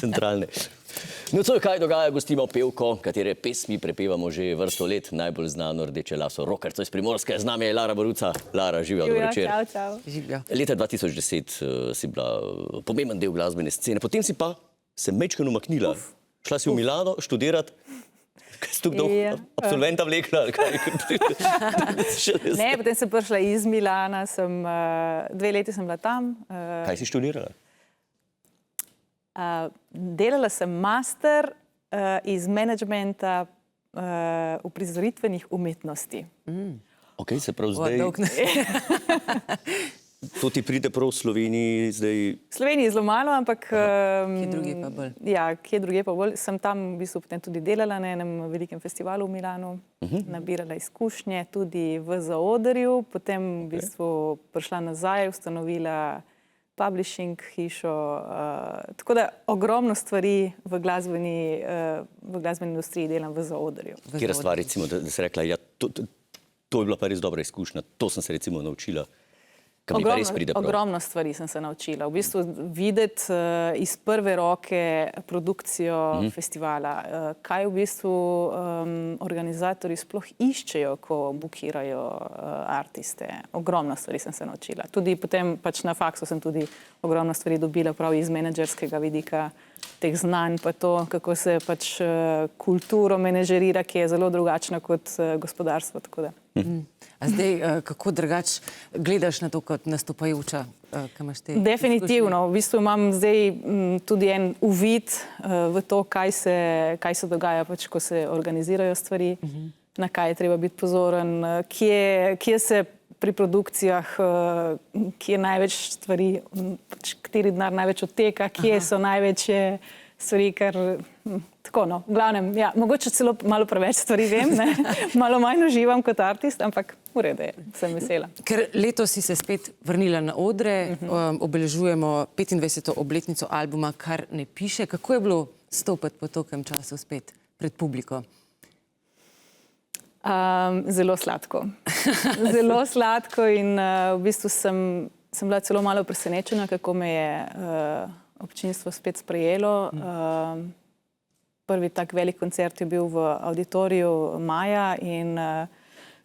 centralne. Nocoj kaj dogaja, gostimo pevko, katere pesmi prepevamo že vrsto let, najbolj znano Rdeče laso rockerco iz Primorske. Z nami je Lara Boruca. Lara, živijo, dober večer. Čau, čau. Živjo. Leta 2010 si bila pomemben del glasbene scene, potem si pa se majčkeno umaknila. Šla si v Milano študirati. Kaj si tukaj dolgo absolventa vlekla? Ne, potem sem prišla iz Milana, 2 leti sem bila tam. Kaj si študirala? Delala sem master iz menedžmenta uprizoritvenih umetnosti. Ok, se prav zdaj... To ti pride prav v Sloveniji zdaj... V Sloveniji je zelo malo, ampak... Kje druge pa bolj? Ja, kje druge pa bolj. Sem tam v bistvu potem tudi delala na enem velikem festivalu v Milanu, nabirala izkušnje tudi v zaodrju, potem v bistvu prišla nazaj, ustanovila publishing hišo, tako da ogromno stvari v glasbeni industriji delam v zaodrju. Kjera stvar, recimo, da si rekla, ja, to je bila pa res dobra izkušnja, to sem se recimo naučila. Ogromno stvari sem se naučila. V bistvu videti iz prve roke produkcijo festivala, kaj v bistvu organizatorji sploh iščejo, ko bukirajo artiste. Ogromno stvari sem se naučila. Tudi potem pač na faksu sem tudi ogromno stvari dobila prav iz menedžerskega vidika, teh znanj, pa to, kako se pač kulturo menedžerira, ki je zelo drugačna kot gospodarstvo, tako da. A zdaj, kako drugače gledaš na to kot nastopajoča, kaj imaš te? Definitivno. V bistvu imam zdaj tudi en uvid v to, kaj se dogaja, pač, ko se organizirajo stvari, na kaj je treba biti pozoren, kje se pri produkcijah, kje največ stvari, kateri denar največ odteka, kje so največje stvari, ker tako, no, v glavnem, ja, mogoče celo malo preveč stvari vem, ne, malo manj uživam kot artist, ampak v redu je, sem vesela. Ker letos si se spet vrnila na odre, obeležujemo 25. obletnico albuma Kar ne piše. Kako je bilo stopiti po tolkem času spet pred publiko? Zelo sladko. Zelo sladko in v bistvu sem bila celo malo presenečena, kako me je občinstvo spet sprejelo. Prvi tak velik koncert je bil v Auditoriju maja in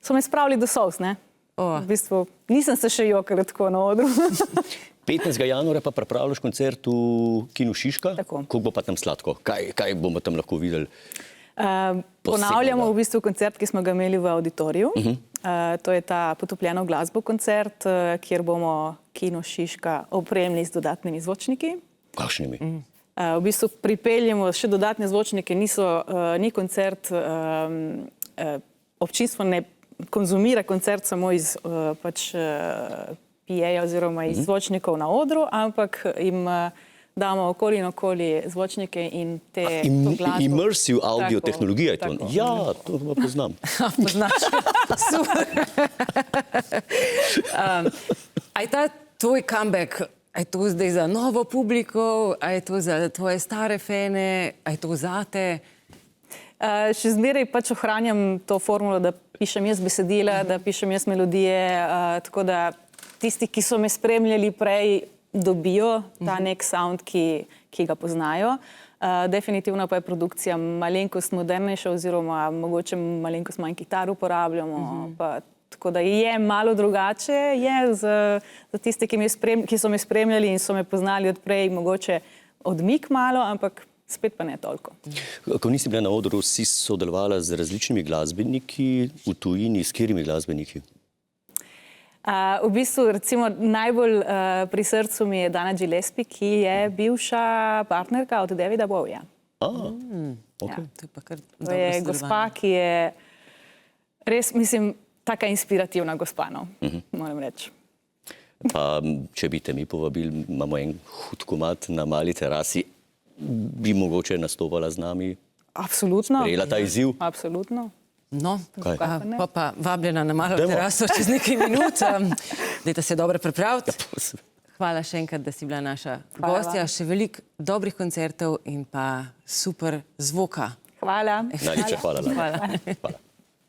so me spravili do solz, ne? V bistvu nisem se še jokala tako na odru. 15. januarja pa pripravljaš koncert v Kinu Šiška. Tako. Kako bo pa tam sladko? Kaj bomo tam lahko videli? Ponavljamo v bistvu koncert, ki smo ga imeli v Auditoriju. To je ta Potopljeno glasbo koncert, kjer bomo Kino Šiška opremili z dodatnimi zvočniki. Kakšnimi? V bistvu pripeljemo še dodatne zvočnike, ni koncert, občinstvo ne konzumira koncert samo iz pač PA oziroma iz zvočnikov na odru, ampak jim damo okoli in okoli zvočnike in to glasbo. Immersive audio tehnologija je to. Ja, to pa poznam. Poznaš? Super. A je ta tvoj comeback, a je to zdaj za novo publiko, a je to za tvoje stare fane, a je to zate? Še zmeraj pač ohranjam to formulo, da pišem jaz besedila, da pišem jaz melodije, tako da tisti, ki so me spremljali prej, dobijo ta nek sound, ki ga poznajo. Definitivno pa je produkcija malenkost modernejša oziroma mogoče malenkost manj kitar uporabljamo, tako da je malo drugače, je za tiste, ki so me spremljali in so me poznali odprej, mogoče odmik malo, ampak spet pa ne toliko. Ko nisi bila na odru, si sodelovala z različnimi glasbeniki v tujini, s katerimi glasbeniki? V bistvu, recimo, najbolj pri srcu mi je Dana Gillespie, ki je bivša partnerka od Davida Bowieja. To je gospa, ki je res, mislim, taka inspirativna gospa, no, moram reči. Pa, če bi te mi povabili, imamo en hud komad na mali terasi, bi mogoče nastopala z nami? Absolutno. Sprejela ta izziv? Absolutno. No, pa vabljena na malo teraso čez nekaj minut. Dajte se dobro pripraviti. Hvala še enkrat, da si bila naša gostja. Še veliko dobrih koncertov in pa super zvoka. Hvala. Najlepša hvala. Hvala.